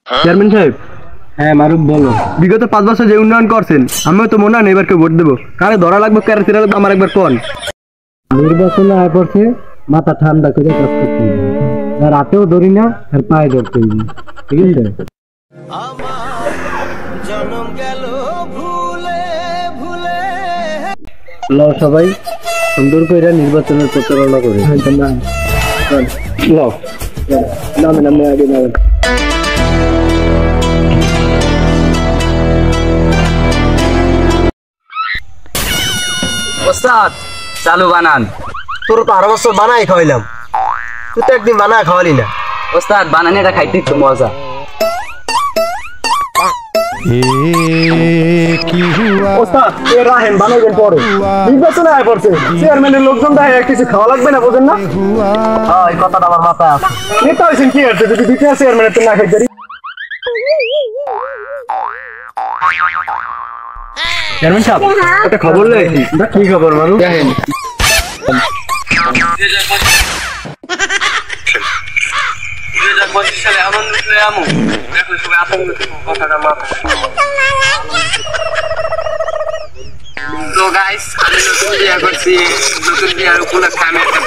Chairman সাহেব। হ্যাঁ মারুফ বলো। বিগত 5 বছর যে উন্নয়ন করছেন আমিও তো মনে হয় এবারকে ভোট দেবো। কারে ধরা লাগবে কারে ফেরা লাগবে আমার একবার কোন। নির্বাচনে আয় পড়ছে মাথা ঠান্ডা করে কাজ করতে হবে। রাতেও ধরি না আর পায়ে ধরতে হবে, ঠিক আছে? লও সবাই সুন্দর করে নির্বাচনের প্রচারণা করে। লও নামেন আমি আগে নামেন। ওস্তাদ চালু বানান। তোর তো 12 বছর বানাই খাওয়াইলাম, তুই তো একদিন বানায় খাওয়ালি না। ওস্তাদ বানানি এটা খাইতে একটু মজা। ওস্তাদ এ রাহেন বানাইবেন পরে। নির্বাচনে আয় পড়ছে চেয়ারম্যানের লোকজন দেয় কিছু খাওয়া লাগবে না, বোঝেন না? হ্যাঁ এই কথাটা আমার মাথায় আছে। নেতা হয়েছেন কি আছে যদি দ্বিতীয় চেয়ারম্যানের তো না খাইতে পারি। চেয়ারম্যান সাহেব একটা খবর লইছি। কি খবর মারু? দেখেন তো গাইস আমি নতুন বিয়ে করছি, নতুন বিয়ের উপলক্ষে আমি একটা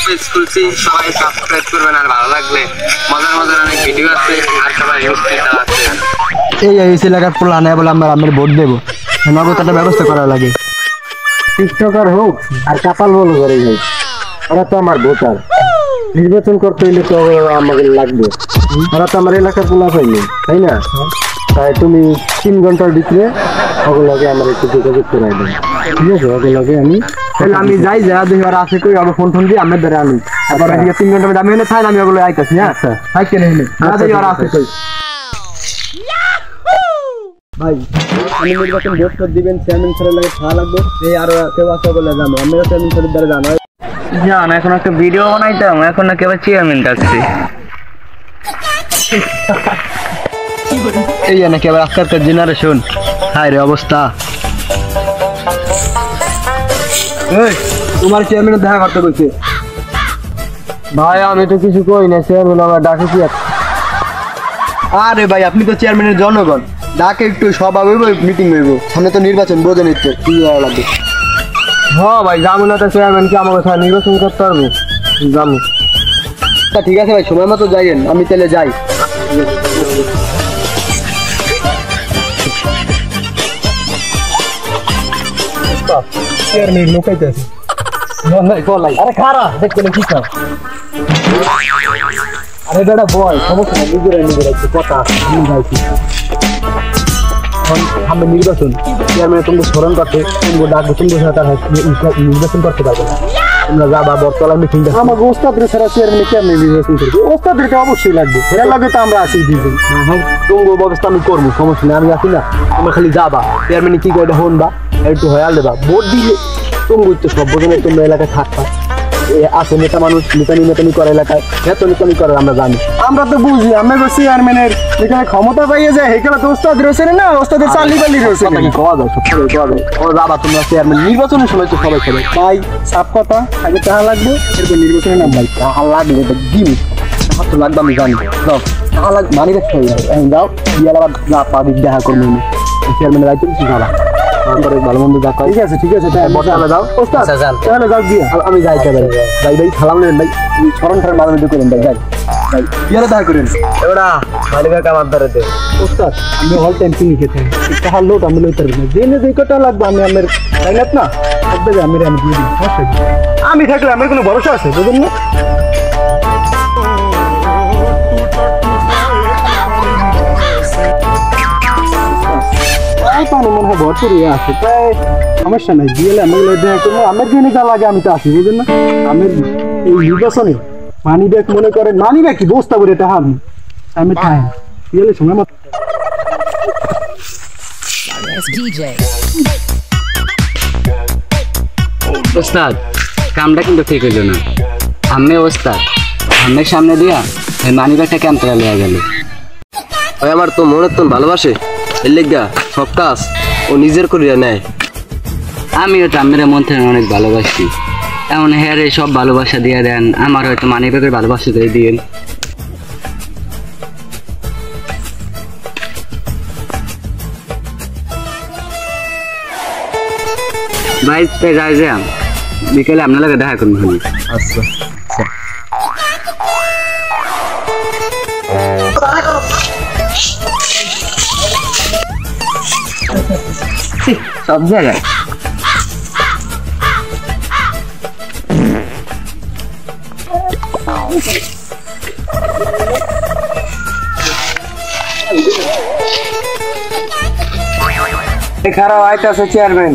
পেজ খুলছি, সবাই সাবস্ক্রাইব করবেন। আর ভালো লাগলে মজার মজার অনেক ভিডিও আছে আর সবাই ইউটিউবে আছে। এই এলাকার পোলা নেই বলে আমরা ভোট দেবো, নগদ একটা ব্যবস্থা করা লাগে। টিকটকার হোক আর কাপাল বলো করে হোক, ওরা তো আমার ভোটার। নির্বাচন করতে হইলে তো আমাকে লাগবে। ওরা তো আমার এলাকার পোলা পাইনি, তাই না? তাই তুমি 3 ঘন্টার ভিতরে ওগুলোকে আমার একটু যোগাযোগ করে দেবেন, ঠিক আছে? ওগুলোকে আমি যাই যা দেখি ওরা আছে কই, আবার ফোন দিয়ে আমি ধরে আনি। আবার 3 ঘন্টা আমি এনে থাই আমি ওগুলো আইতাছি। হ্যাঁ থাকতে নেই দেখি ওরা আছে কই। ভাই আমি নির্বাচন ভোট করে দিবেন, চেয়ারম্যান স্যারের লাগে খাওয়া লাগবে। এই আর কেউ আছে বলে জানো আমরা চেয়ারম্যান স্যারের দ্বারা জানো জান এখন একটা ভিডিও বানাইতাম, এখন না কেবল চেয়ারম্যান ডাকছি। এই নাকি আবার আজকালকার জেনারেশন, হায় রে অবস্থা। তোমার চেয়ারম্যানের দেখা করতে কইছে। ভাই আমি তো কিছু কই না, চেয়ারম্যান আমার ডাকে কি? আরে ভাই আপনি তো চেয়ারম্যানের জনগণ, ডাকে একটু সভা হইব, মিটিং হইব, সামনে তো নির্বাচন বোঝেন তো কি লাগবে। হ্যাঁ ভাই যাবো না তো চেয়ারম্যান কি আমাকে ছাড়া নির্বাচন করতে পারবো? যাবো। ঠিক আছে ভাই সময় মতো যাইয়েন, আমি তাহলে যাই। চেয়ারম্যান লোকাইতেছে। আরে খারা দেখতে কি চাও? আরে দাদা বয় সমস্যা নেই, নিজেরা একটু কথা আমি যাইছি। সামনে নির্বাচন, চেয়ারম্যান তুমি স্মরণ করতে তুমি ডাকবো, তুমি নির্বাচন করতে পারবে না। তোমরা যাবা বটতলা মিটিং। আমাকে ওস্তাদের ছাড়া চেয়ারম্যান কেমনি নির্বাচন করবে? ওস্তাদেরকে অবশ্যই লাগবে, এরা লাগে তো আমরা আছি দুজন। তোমার ব্যবস্থা আমি করবো, সমস্যা নেই, আমি আছি না। তোমরা খালি যাবা, চেয়ারম্যান কি করে হন বা একটু হয়াল দেবা, ভোট দিলে তুমি তো সব বোঝেন তোমরা এলাকায় থাকবা। আছে নেতা মানুষ নেতানি করে এলাকায়, এত নেতানি করে আমরা জানি। আমরা তো বুঝি আমরা চেয়ারম্যানের যেখানে ক্ষমতা পাইয়ে যায় সেখানে তো ওস্তাদ রয়েছে না, ওস্তাদের চালি বালি রয়েছে। কি কওয়া যায়, সব সবাই কওয়া যায়। ও যাবা তোমরা চেয়ারম্যান নির্বাচনের সময় তো সবাই সবাই ভাই সাপ কথা আগে টাকা লাগবে, এরপর নির্বাচনের নাম। ভাই টাকা লাগবে দিন, টাকা তো লাগবে আমি জানি। যাও টাকা লাগবে মানি রাখতে হবে। যাও দিয়ে আবার যা পাবি দেখা করবো চেয়ারম্যানের দায়িত্ব কিছু যাবা ভালো মন্দ দেখা। ঠিক আছে ঠিক আছে বর্তমানে যাও তাহলে যাও দিয়ে আমি যাই একেবারে। ভাই ভাই খালাম নেন ভাই, স্মরণ করেন মাঝে মধ্যে করেন ভাই, যাই ভাই বিয়ারে দেখা করেন। এবার মালিকা কামার ধরে দে ওস্তাদ। আমি হল টাইম কিনে খেতে টাকার লোট আমি লইতে পারবি না, জেনে যে কটা লাগবে আমি আমার তাইলাত না একবারে আমি দিয়ে দিই। আমি থাকলে আমার কোনো ভরসা আছে বুঝুন না? পানি মনে হয় ভরপুর আছে, তাই সমস্যা নাই। দিয়ে আমি দেখা করবো, আমার জন্য যা লাগে আমি তো আসি বুঝলেন না? আমার এই নির্বাচনে মানি ব্যাগ মনে করেন, মানি ব্যাগ কি বস্তা করে এটা আমি খাই দিয়ে সময় মতো। ওস্তাদ কামটা কিন্তু ঠিক হইল না। আমি ওস্তাদ আমের সামনে দিয়া মানি ব্যাগটা ক্যাম্প করে লিয়া গেল। ভাই আমার তো মনে তো ভালোবাসে, এর লেগা সব কাজ ও নিজের করিয়া নেয়। আমিও তো আমের মন থেকে অনেক ভালোবাসি, এমন হ্যাঁ সব ভালোবাসা দিয়ে দেন, আমার হয়তো মানি ব্যাগের ভালোবাসা দিয়ে দিয়েন। বাইশ পে যাই যে বিকেলে আপনার লাগে দেখা করবো। আচ্ছা সব জায়গায় খারাপ আইতাছে চেয়ারম্যান।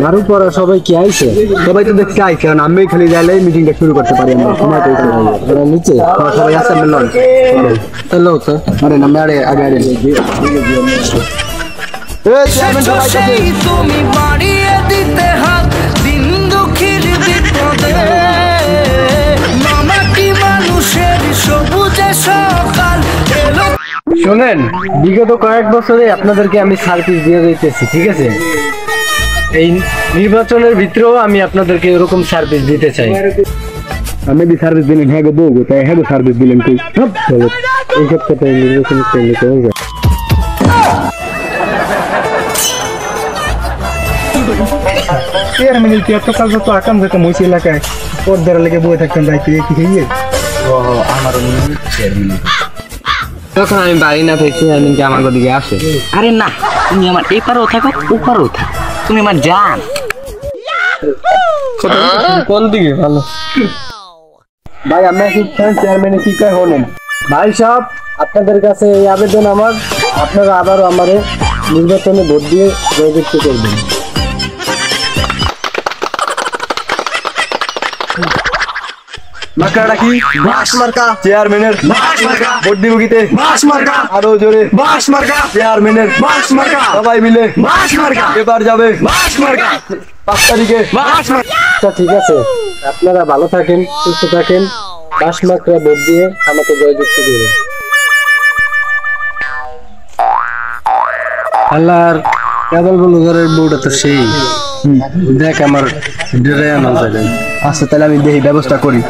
মারু পড়া সবাই কি আইছে? সবাই তো দেখতে আইছে, কারণ আমি খালি যাইলে মিটিংটা শুরু করতে পারি আমরা। সময় তো এখানে ওরা নিচে সবাই আসছে মিলন। চলো তো আরে না আরে আগে আরে তুমি বাড়িয়ে দিতে হাত দিন দুঃখীর বিপদে মামাটি মানুষের সবুজে সকাল এলো। শোনেন, বিগত কয়েক বছরে আপনাদেরকে আমি সার্ভিস দিয়ে দিতেছি, ঠিক আছে? এই নির্বাচনের ভিতরেও আমি আপনাদেরকে এরকম সার্ভিস দিতে চাই। আমি দি সার্ভিস দিলেন, হ্যাঁ গো দেবো, তাই হ্যাঁ গো সার্ভিস দিলেন তুই চলো এই সপ্তাহে নির্বাচন হয়ে যায়। চেয়ারম্যান কি এত কাজ তো আকাম যেতে মইছি এলাকায় পর্দার লেগে বয়ে থাকতেন দায়িত্ব কি খেয়ে তখন আমি বাড়ি না থেকে চেয়ারম্যানকে আমার দিকে আসে, আরে না তুমি আমার এপারেও থাকো ওপারেও থাকো, তুমি আমার জান। কোন দিকে ভালো? ভাই আমি চেয়ারম্যানে কি কয় হলেন ভাই সাহেব, আপনাদের কাছে এই আবেদন আমার, আপনারা আবারও আমারে নির্বাচনে ভোট দিয়ে জয়যুক্ত করবেন। মার্কাটা কি? বাস মার্কা। চেয়ারম্যানের বাস মার্কা। ভোট দিব কিতে? বাস মার্কা। আরো জোরে বাস মার্কা। চেয়ারম্যানের বাস মার্কা। সবাই মিলে বাস মার্কা। এবার যাবে বাস মার্কা। 5 তারিখে বাস মার্কা। আচ্ছা ঠিক আছে, আপনারা ভালো থাকেন, সুস্থ থাকেন, বাস মার্কা ভোট দিয়ে আমাকে জয়যুক্ত করবেন। আল্লাহর কেবল বলুঘরের বউটা তো সেই দেখ আমার ডেরে আনা যায়। আচ্ছা তাহলে আমি দেখি ব্যবস্থা করি।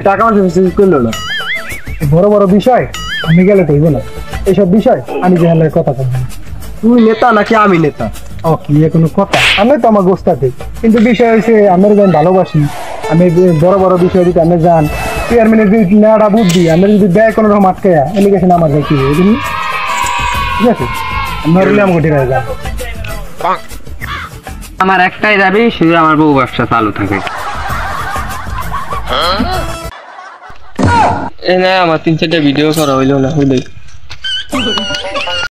টাকা করলো না, বড় বড় বিষয় আমি গেলে কইব না, এইসব বিষয় আমি যে হালের কথা বলবো না। তুই নেতা নাকি আমি নেতা? ও কি এ কোনো কথা? আমি তো আমার গোস্তাতে, কিন্তু বিষয় হয়েছে আমার যেন ভালোবাসি, আমি যে বড় বড় বিষয় দিতে আমি জান চেয়ারম্যানের যদি নেওয়াটা বুদ্ধি আমি যদি দেয় কোনো রকম আটকায়া এলিগেশন আমার যায় কি বুঝলি? ঠিক আছে, নরলে আমাকে ঠিক আছে। আমার একটাই দাবি, শুধু আমার বউ ব্যবসা চালু থাকে। এই না আমার 3-4টা ভিডিও করা হইলো না,